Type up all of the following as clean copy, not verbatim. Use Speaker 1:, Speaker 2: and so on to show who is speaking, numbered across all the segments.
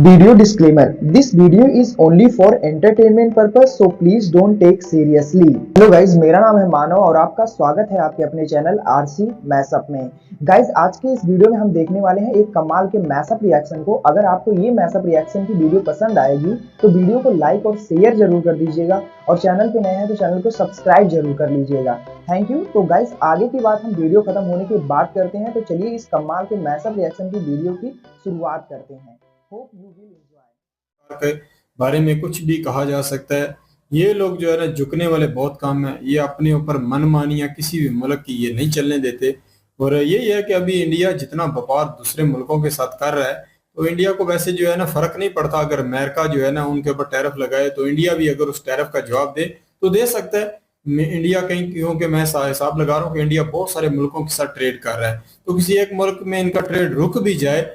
Speaker 1: Video disclaimer: This video is only for entertainment purpose, so please don't take seriously. Hello guys, मेरा नाम है मानव और आपका स्वागत है आपके अपने चैनल आरसी मैशअप में। गाइज, आज के इस वीडियो में हम देखने वाले हैं एक कमाल के मैशअप रिएक्शन को। अगर आपको ये मैशअप रिएक्शन की वीडियो पसंद आएगी तो वीडियो को लाइक और शेयर जरूर कर दीजिएगा और चैनल पे नए हैं तो चैनल को सब्सक्राइब जरूर कर लीजिएगा। Thank you. तो गाइज, आगे की बात हम वीडियो खत्म होने के बाद करते हैं, तो चलिए इस कमाल के मैशअप रिएक्शन की वीडियो की शुरुआत करते हैं। Hope you will enjoy.
Speaker 2: के बारे में कुछ भी कहा जा सकता है। ये लोग जो है ना, झुकने वाले बहुत काम है। ये अपने ऊपर मनमानियां किसी भी मुल्क की ये नहीं चलने देते। और यही है कि अभी इंडिया जितना व्यापार दूसरे मुल्कों के साथ कर रहा है, तो इंडिया को वैसे जो है ना फर्क नहीं पड़ता। अगर अमेरिका जो है ना उनके ऊपर टैरिफ लगाए तो इंडिया भी अगर उस टैरिफ का जवाब दे तो दे सकता है। इंडिया कहीं, क्योंकि मैं हिसाब लगा रहा हूँ कि इंडिया बहुत सारे मुल्कों के साथ ट्रेड कर रहा है, तो किसी एक मुल्क में इनका ट्रेड रुक भी जाए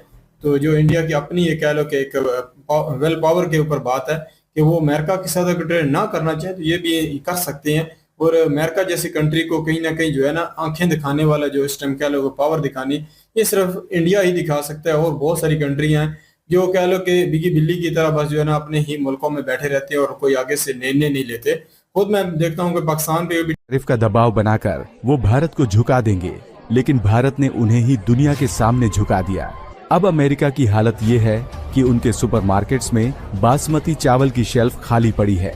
Speaker 2: तो जो इंडिया की अपनी ये कह लो कि एक वेल पावर के ऊपर बात है कि वो अमेरिका के साथ अगर ट्रेड ना करना चाहे तो ये भी कर सकते हैं। और अमेरिका जैसी कंट्री को कहीं ना कहीं जो है ना आंखें दिखाने वाला जो इस टाइम कह लो पावर दिखानी, ये सिर्फ इंडिया ही दिखा सकता है। और बहुत सारी कंट्री हैं जो कह लो कि बिगी बिल्ली की तरह बस जो है ना अपने ही मुल्कों में बैठे रहते हैं और कोई आगे से निर्णय नहीं लेते। खुद मैं देखता हूँ कि पाकिस्तान पे भी
Speaker 3: टैरिफ का दबाव बनाकर वो भारत को झुका देंगे, लेकिन भारत ने उन्हें ही दुनिया के सामने झुका दिया। अब अमेरिका की हालत ये है कि उनके सुपरमार्केट्स में बासमती चावल की शेल्फ खाली पड़ी है।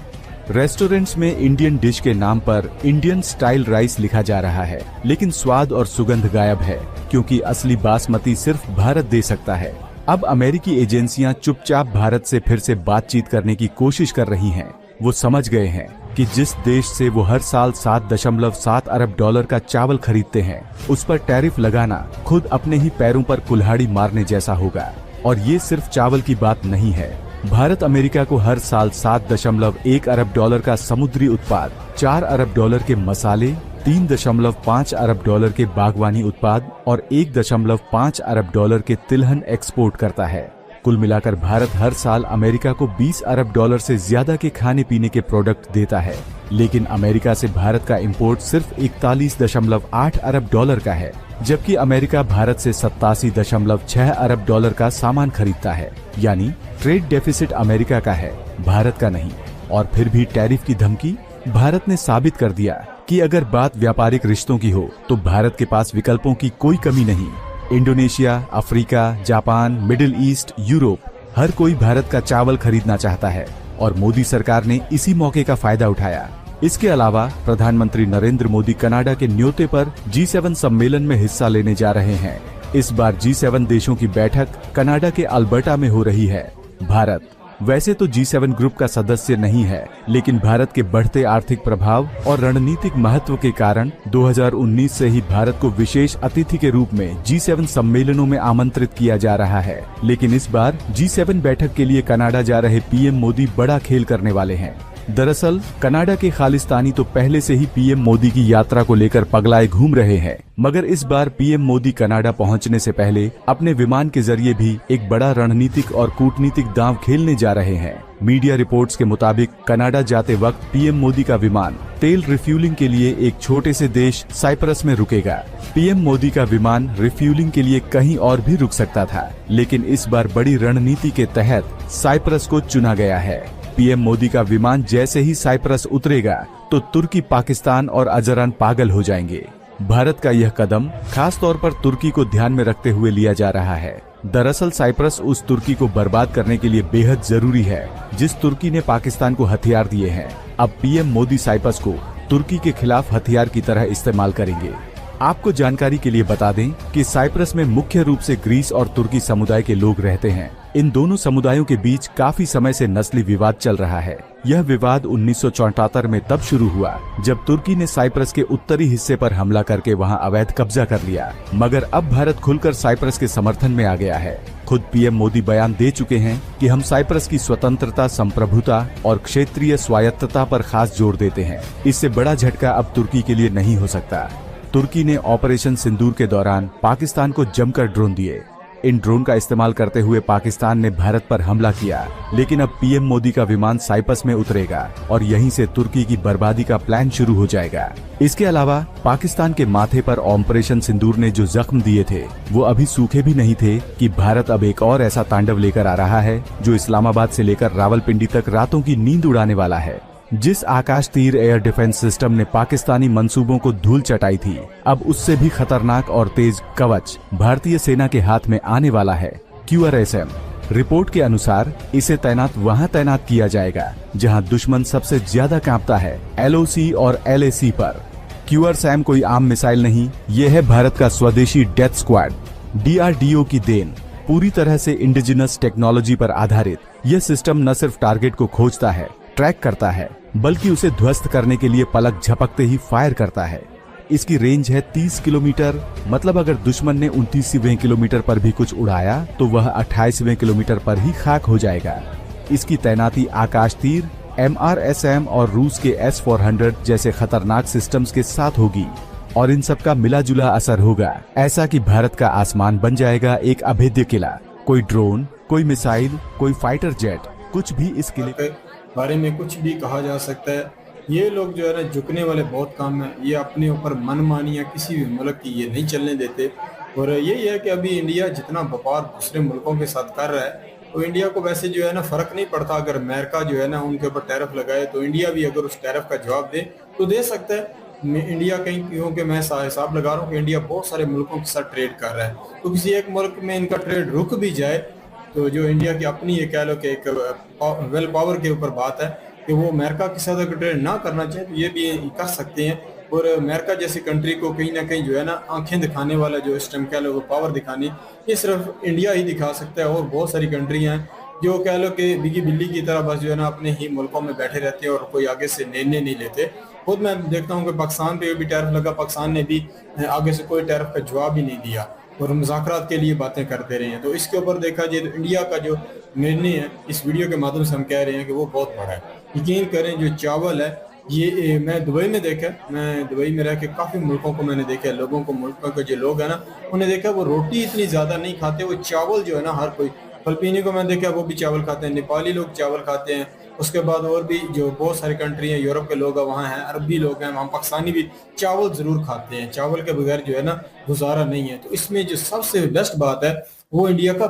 Speaker 3: रेस्टोरेंट्स में इंडियन डिश के नाम पर इंडियन स्टाइल राइस लिखा जा रहा है, लेकिन स्वाद और सुगंध गायब है, क्योंकि असली बासमती सिर्फ भारत दे सकता है। अब अमेरिकी एजेंसियां चुपचाप भारत से फिर से बातचीत करने की कोशिश कर रही हैं। वो समझ गए हैं कि जिस देश से वो हर साल 7.7 अरब डॉलर का चावल खरीदते हैं, उस पर टैरिफ लगाना खुद अपने ही पैरों पर कुल्हाड़ी मारने जैसा होगा। और ये सिर्फ चावल की बात नहीं है। भारत अमेरिका को हर साल 7.1 अरब डॉलर का समुद्री उत्पाद, 4 अरब डॉलर के मसाले, 3.5 अरब डॉलर के बागवानी उत्पाद और 1.5 अरब डॉलर के तिलहन एक्सपोर्ट करता है। कुल मिलाकर भारत हर साल अमेरिका को 20 अरब डॉलर से ज्यादा के खाने पीने के प्रोडक्ट देता है, लेकिन अमेरिका से भारत का इंपोर्ट सिर्फ 41.8 अरब डॉलर का है, जबकि अमेरिका भारत से 87.6 अरब डॉलर का सामान खरीदता है। यानी ट्रेड डेफिसिट अमेरिका का है, भारत का नहीं। और फिर भी टैरिफ की धमकी। भारत ने साबित कर दिया कि अगर बात व्यापारिक रिश्तों की हो तो भारत के पास विकल्पों की कोई कमी नहीं। Indonesia, Africa, Japan, Middle East, Europe, हर कोई भारत का चावल खरीदना चाहता है और मोदी सरकार ने इसी मौके का फायदा उठाया। इसके अलावा प्रधानमंत्री नरेंद्र मोदी कनाडा के न्योते पर G7 सम्मेलन में हिस्सा लेने जा रहे हैं। इस बार G7 देशों की बैठक कनाडा के अल्बर्टा में हो रही है। भारत वैसे तो G7 ग्रुप का सदस्य नहीं है, लेकिन भारत के बढ़ते आर्थिक प्रभाव और रणनीतिक महत्व के कारण 2019 से ही भारत को विशेष अतिथि के रूप में G7 सम्मेलनों में आमंत्रित किया जा रहा है। लेकिन इस बार G7 बैठक के लिए कनाडा जा रहे पीएम मोदी बड़ा खेल करने वाले हैं। दरअसल कनाडा के खालिस्तानी तो पहले से ही पीएम मोदी की यात्रा को लेकर पगलाए घूम रहे हैं, मगर इस बार पीएम मोदी कनाडा पहुंचने से पहले अपने विमान के जरिए भी एक बड़ा रणनीतिक और कूटनीतिक दांव खेलने जा रहे हैं। मीडिया रिपोर्ट्स के मुताबिक कनाडा जाते वक्त पीएम मोदी का विमान तेल रिफ्यूलिंग के लिए एक छोटे से देश साइप्रस में रुकेगा। पीएम मोदी का विमान रिफ्यूलिंग के लिए कहीं और भी रुक सकता था, लेकिन इस बार बड़ी रणनीति के तहत साइप्रस को चुना गया है। पीएम मोदी का विमान जैसे ही साइप्रस उतरेगा तो तुर्की, पाकिस्तान और अजरान पागल हो जाएंगे। भारत का यह कदम खास तौर पर तुर्की को ध्यान में रखते हुए लिया जा रहा है। दरअसल साइप्रस उस तुर्की को बर्बाद करने के लिए बेहद जरूरी है जिस तुर्की ने पाकिस्तान को हथियार दिए हैं। अब पीएम मोदी साइप्रस को तुर्की के खिलाफ हथियार की तरह इस्तेमाल करेंगे। आपको जानकारी के लिए बता दें कि साइप्रस में मुख्य रूप से ग्रीस और तुर्की समुदाय के लोग रहते हैं। इन दोनों समुदायों के बीच काफी समय से नस्ली विवाद चल रहा है। यह विवाद 1974 में तब शुरू हुआ जब तुर्की ने साइप्रस के उत्तरी हिस्से पर हमला करके वहां अवैध कब्जा कर लिया, मगर अब भारत खुलकर साइप्रस के समर्थन में आ गया है। खुद पीएम मोदी बयान दे चुके हैं कि हम साइप्रस की स्वतंत्रता, संप्रभुता और क्षेत्रीय स्वायत्तता पर खास जोर देते हैं। इससे बड़ा झटका अब तुर्की के लिए नहीं हो सकता। तुर्की ने ऑपरेशन सिंदूर के दौरान पाकिस्तान को जमकर ड्रोन दिए। इन ड्रोन का इस्तेमाल करते हुए पाकिस्तान ने भारत पर हमला किया, लेकिन अब पीएम मोदी का विमान साइप्रस में उतरेगा और यहीं से तुर्की की बर्बादी का प्लान शुरू हो जाएगा। इसके अलावा पाकिस्तान के माथे पर ऑपरेशन सिंदूर ने जो जख्म दिए थे वो अभी सूखे भी नहीं थे कि भारत अब एक और ऐसा तांडव लेकर आ रहा है जो इस्लामाबाद से लेकर रावलपिंडी तक रातों की नींद उड़ाने वाला है। जिस आकाश तीर एयर डिफेंस सिस्टम ने पाकिस्तानी मंसूबों को धूल चटाई थी, अब उससे भी खतरनाक और तेज कवच भारतीय सेना के हाथ में आने वाला है, QRSAM। रिपोर्ट के अनुसार इसे वहां तैनात किया जाएगा जहां दुश्मन सबसे ज्यादा कांपता है, LOC और LAC पर। QRSAM कोई आम मिसाइल नहीं, ये है भारत का स्वदेशी डेथ स्क्वाड, DRDO की देन। पूरी तरह से इंडिजिनस टेक्नोलॉजी पर आधारित यह सिस्टम न सिर्फ टारगेट को खोजता है, ट्रैक करता है, बल्कि उसे ध्वस्त करने के लिए पलक झपकते ही फायर करता है। इसकी रेंज है 30 किलोमीटर, मतलब अगर दुश्मन ने 29वें किलोमीटर पर भी कुछ उड़ाया तो वह 28वें किलोमीटर पर ही खाक हो जाएगा। इसकी तैनाती आकाश तीर, MRSAM और रूस के S-400 जैसे खतरनाक सिस्टम्स के साथ होगी और इन सब का मिला जुला असर होगा, ऐसा कि भारत का आसमान बन जाएगा एक अभेद्य किला। कोई ड्रोन, कोई मिसाइल, कोई फाइटर जेट, कुछ भी इस किले
Speaker 2: के बारे में कुछ भी कहा जा सकता है। ये लोग जो है ना झुकने वाले बहुत काम है, ये अपने ऊपर मनमानियाँ किसी भी मुल्क की ये नहीं चलने देते। और यही है कि अभी इंडिया जितना व्यापार दूसरे मुल्कों के साथ कर रहा है, तो इंडिया को वैसे जो है ना फर्क नहीं पड़ता। अगर अमेरिका जो है ना उनके ऊपर टैरिफ लगाए तो इंडिया भी अगर उस टैरिफ का जवाब दे तो दे सकता है। इंडिया कहीं क्योंकि मैं हिसाब लगा रहा हूँ कि इंडिया बहुत सारे मुल्कों के साथ ट्रेड कर रहा है, तो किसी एक मुल्क में इनका ट्रेड रुक भी जाए तो जो इंडिया की अपनी ये कह लो कि एक वेल पावर के ऊपर बात है कि वो अमेरिका के साथ अगर ट्रेड ना करना चाहे तो ये भी कर सकते हैं। और अमेरिका जैसी कंट्री को कहीं ना कहीं जो है ना आंखें दिखाने वाला जो इस टाइम कह लो वो पावर दिखानी, ये सिर्फ इंडिया ही दिखा सकता है। और बहुत सारी कंट्री हैं जो कह लो कि बिगी बिल्ली की तरह बस जो है ना अपने ही मुल्कों में बैठे रहते हैं और कोई आगे से निर्णय नहीं लेते। खुद मैं देखता हूँ कि पाकिस्तान पे भी टैरिफ लगा, पाकिस्तान ने भी आगे से कोई टैरिफ का जवाब ही नहीं दिया और मुज़ाकरात के लिए बातें करते रहे हैं। तो इसके ऊपर देखा जाए तो इंडिया का जो निर्णय है इस वीडियो के माध्यम से हम कह रहे हैं कि वो बहुत बड़ा है। यकीन करें जो चावल है ये मैं दुबई में देखा, मैं दुबई में रह के काफ़ी मुल्कों को मैंने देखा, लोगों को मुल्कों के जो लोग हैं ना उन्हें देखा वो रोटी इतनी ज़्यादा नहीं खाते, वो चावल जो है ना हर कोई, फिलिपीनी को मैं देखा वो भी चावल खाते हैं, नेपाली लोग चावल खाते हैं, उसके बाद और भी जो बहुत सारी कंट्री हैं, यूरोप के लोग हैं वहाँ हैं, अरबी लोग हैं वहाँ, पाकिस्तानी भी चावल ज़रूर खाते हैं। चावल के बगैर जो है ना गुजारा नहीं है। तो इसमें जो सबसे बेस्ट बात है वो इंडिया का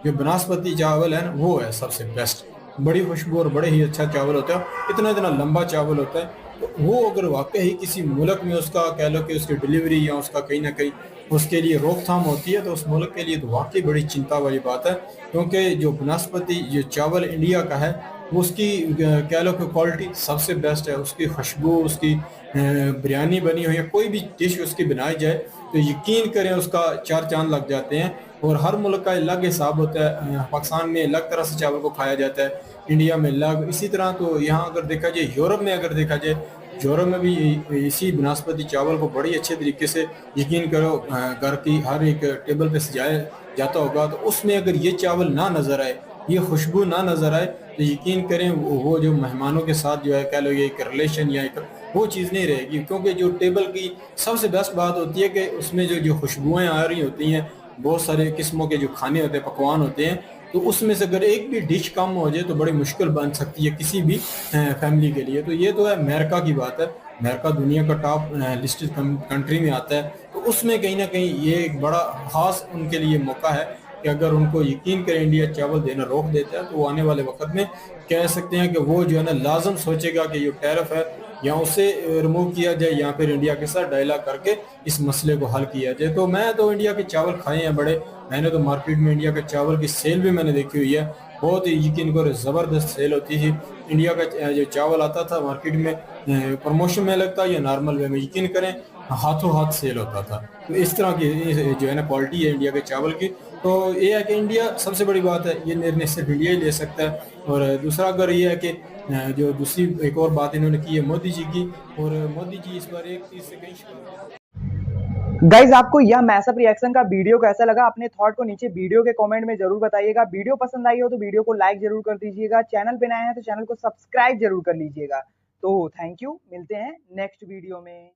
Speaker 2: जो बनास्पति चावल है ना वो है सबसे बेस्ट, बड़ी खुशबू और बड़े ही अच्छा चावल होता है, इतना इतना लंबा चावल होता है। तो वो अगर वाकई किसी मुल्क में उसका कह लो कि उसकी डिलीवरी या उसका कहीं ना कहीं उसके लिए रोकथाम होती है तो उस मुल्क के लिए तो वाकई बड़ी चिंता वाली बात है। क्योंकि जो बनास्पति जो चावल इंडिया का है उसकी कह लो कि क्वालिटी सबसे बेस्ट है, उसकी खुशबू, उसकी बिरयानी बनी हो या कोई भी डिश उसकी बनाई जाए तो यकीन करें उसका 4 चांद लग जाते हैं। और हर मुल्क का अलग हिसाब होता है, पाकिस्तान में अलग तरह से चावल को खाया जाता है, इंडिया में अलग, इसी तरह। तो यहाँ अगर देखा जाए यूरोप में अगर देखा जाए, यूरोप में भी इसी बनास्पति चावल को बड़ी अच्छे तरीके से यकीन करो घर की हर एक टेबल पे सजाया जाता होगा। तो उसमें अगर ये चावल ना नज़र आए, ये खुशबू ना नज़र आए तो यकीन करें वो जो मेहमानों के साथ जो है कह लो ये एक रिलेशन या एक वो चीज़ नहीं रहेगी। क्योंकि जो टेबल की सबसे बेस्ट बात होती है कि उसमें जो खुशबुएँ आ रही होती हैं, बहुत सारे किस्मों के जो खाने होते हैं, पकवान होते हैं, तो उसमें से अगर एक भी डिश कम हो जाए तो बड़ी मुश्किल बन सकती है किसी भी फैमिली के लिए। तो ये तो है अमेरिका की बात है, अमेरिका दुनिया का टॉप लिस्टेड कंट्री में आता है। तो उसमें कहीं ना कहीं ये एक बड़ा ख़ास उनके लिए मौका है कि अगर उनको यकीन करें इंडिया चावल देना रोक देता है तो वो आने वाले वक्त में कह सकते हैं कि वो जो है ना लाजम सोचेगा कि ये टैरिफ है या उसे रिमूव किया जाए या फिर इंडिया के साथ डायलॉग करके इस मसले को हल किया जाए। तो मैं तो इंडिया के चावल खाए हैं बड़े, मैंने तो मार्केट में इंडिया के चावल की सेल भी मैंने देखी हुई है, बहुत ही यकीन करो ज़बरदस्त सेल होती थी। इंडिया का जो चावल आता था मार्केट में प्रमोशन में लगता या नॉर्मल वे में, यकीन करें हाथों हाथ सेल होता था। तो इस तरह की जो है ना क्वालिटी है इंडिया के चावल की। तो ये है कि इंडिया सबसे बड़ी बात है, ये निर्णय सिर्फ इंडिया ही ले सकता है। और दूसरा अगर ये है कि जो दूसरी एक और बात इन्होंने की है मोदी जी की, और मोदी जी इस बार एक चीज से कहीं
Speaker 1: गाइज आपको यह मैसअप रिएक्शन का वीडियो कैसा लगा, अपने थॉट को नीचे वीडियो के कमेंट में जरूर बताइएगा। वीडियो पसंद आई हो तो वीडियो को लाइक जरूर कर दीजिएगा, चैनल पे नए हैं तो चैनल को सब्सक्राइब जरूर कर लीजिएगा। तो थैंक यू, मिलते हैं नेक्स्ट वीडियो में।